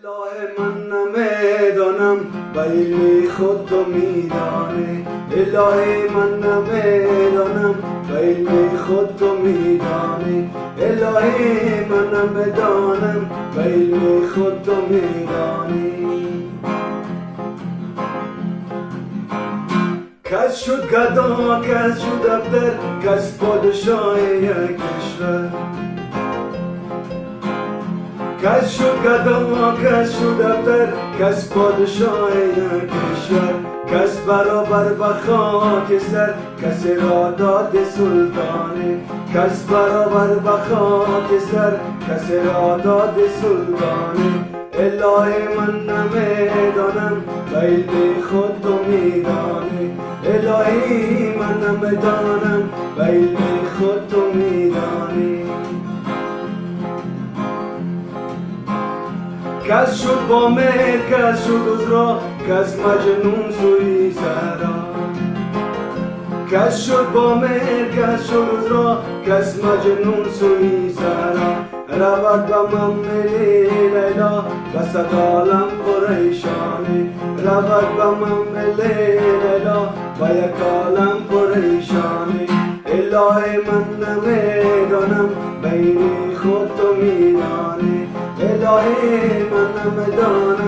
اله من نمیدانم و علم خود تو میدانی. اله من نمیدانم و علم خود تو میدانی. اله من نمیدانم و علم خود تو میدانی. کس شد گدا، کس شد افدر، کس پادشاه یک کشور. کس شد گدا، کس شد افدر، کس پادشاه یک کشور. کس برابر به خاکستر، کسی را داد سلطانی. کس برابر به خاکستر، کسی را داد سلطانی. اله من نمیدانم و علم خود تو میدانی. الهی من نمیدانم و علم خود تو میدانی. کس شد با مهر، کس شد عذرا، کس مجنون سوی صحرا. کس شد با مهر، کس شد عذرا، کس مجنون سوی صحرا. رود به مملی لیلا و صد عالم پریشانی. رود به مملی لیلا و یک عالم پریشانی. اله من نمیدانم بین خود تو میدانی. اله من نمیدانم